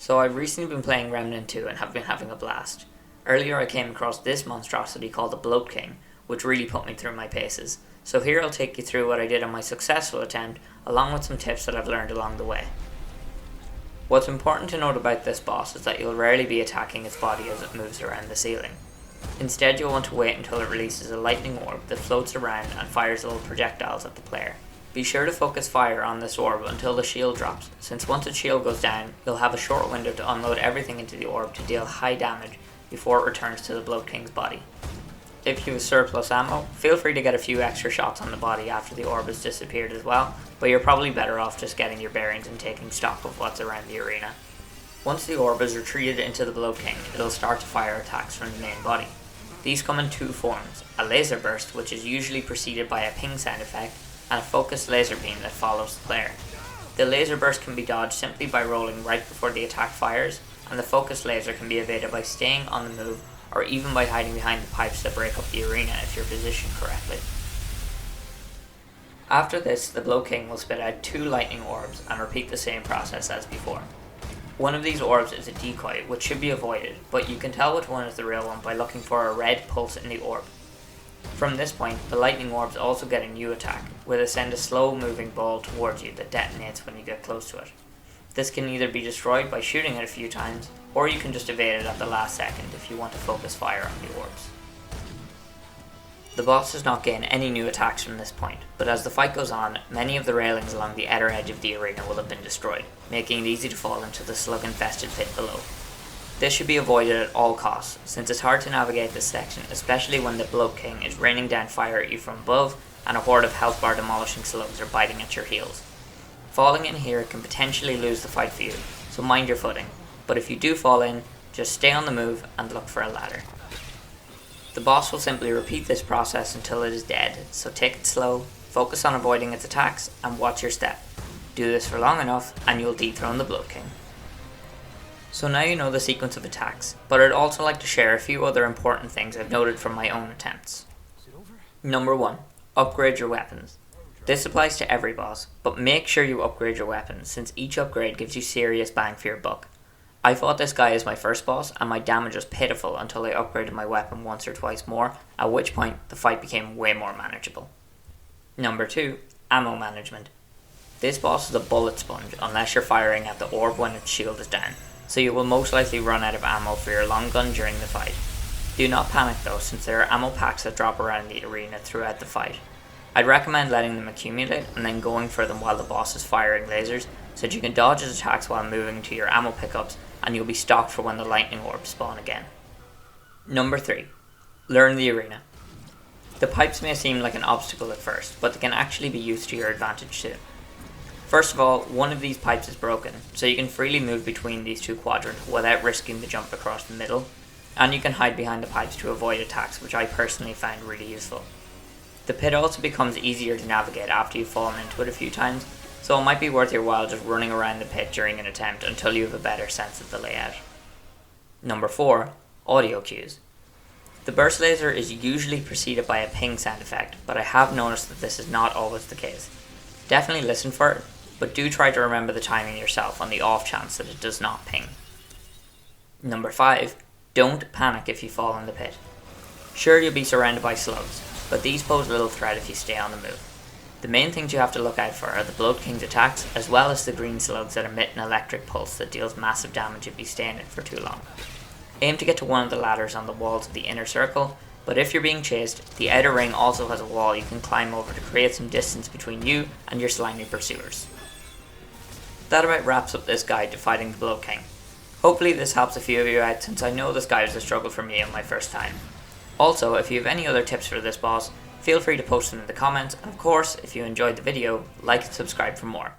So I've recently been playing Remnant 2 and have been having a blast. Earlier I came across this monstrosity called the Bloat King, which really put me through my paces. So here I'll take you through what I did on my successful attempt, along with some tips that I've learned along the way. What's important to note about this boss is that you'll rarely be attacking its body as it moves around the ceiling. Instead, you'll want to wait until it releases a lightning orb that floats around and fires little projectiles at the player. Be sure to focus fire on this orb until the shield drops, since once its shield goes down, you'll have a short window to unload everything into the orb to deal high damage before it returns to the Bloat King's body. If you have surplus ammo, feel free to get a few extra shots on the body after the orb has disappeared as well, but you're probably better off just getting your bearings and taking stock of what's around the arena. Once the orb is retreated into the Bloat King, it'll start to fire attacks from the main body. These come in two forms, a laser burst, which is usually preceded by a ping sound effect, and a focused laser beam that follows the player. The laser burst can be dodged simply by rolling right before the attack fires, and the focused laser can be evaded by staying on the move or even by hiding behind the pipes that break up the arena if you're positioned correctly. After this, the Bloat King will spit out two lightning orbs and repeat the same process as before. One of these orbs is a decoy, which should be avoided, but you can tell which one is the real one by looking for a red pulse in the orb. From this point, the lightning orbs also get a new attack, where they send a slow moving ball towards you that detonates when you get close to it. This can either be destroyed by shooting it a few times, or you can just evade it at the last second if you want to focus fire on the orbs. The boss does not gain any new attacks from this point, but as the fight goes on, many of the railings along the outer edge of the arena will have been destroyed, making it easy to fall into the slug-infested pit below. This should be avoided at all costs, since it's hard to navigate this section, especially when the Bloat King is raining down fire at you from above and a horde of health bar demolishing slugs are biting at your heels. Falling in here can potentially lose the fight for you, so mind your footing, but if you do fall in, just stay on the move and look for a ladder. The boss will simply repeat this process until it is dead, so take it slow, focus on avoiding its attacks, and watch your step. Do this for long enough and you'll dethrone the Bloat King. So now you know the sequence of attacks, but I'd also like to share a few other important things I've noted from my own attempts. Number 1. Upgrade your weapons. This applies to every boss, but make sure you upgrade your weapons, since each upgrade gives you serious bang for your buck. I fought this guy as my first boss, and my damage was pitiful until I upgraded my weapon once or twice more, at which point the fight became way more manageable. Number 2. Ammo management. This boss is a bullet sponge unless you're firing at the orb when its shield is down, so you will most likely run out of ammo for your long gun during the fight. Do not panic though, since there are ammo packs that drop around the arena throughout the fight. I'd recommend letting them accumulate and then going for them while the boss is firing lasers, so that you can dodge his attacks while moving to your ammo pickups and you'll be stocked for when the lightning orbs spawn again. Number 3. Learn the arena. The pipes may seem like an obstacle at first, but they can actually be used to your advantage too. First of all, one of these pipes is broken, so you can freely move between these two quadrants without risking the jump across the middle, and you can hide behind the pipes to avoid attacks, which I personally found really useful. The pit also becomes easier to navigate after you've fallen into it a few times, so it might be worth your while just running around the pit during an attempt until you have a better sense of the layout. Number 4. Audio cues. The burst laser is usually preceded by a ping sound effect, but I have noticed that this is not always the case. Definitely listen for it, but do try to remember the timing yourself on the off chance that it does not ping. Number 5. Don't panic if you fall in the pit. Sure, you'll be surrounded by slugs, but these pose little threat if you stay on the move. The main things you have to look out for are the Bloat King's attacks, as well as the green slugs that emit an electric pulse that deals massive damage if you stay in it for too long. Aim to get to one of the ladders on the walls of the inner circle, but if you're being chased, the outer ring also has a wall you can climb over to create some distance between you and your slimy pursuers. That about wraps up this guide to fighting the Bloat King. Hopefully this helps a few of you out, since I know this guide was a struggle for me on my first time. Also, if you have any other tips for this boss, feel free to post them in the comments, and of course, if you enjoyed the video, like and subscribe for more.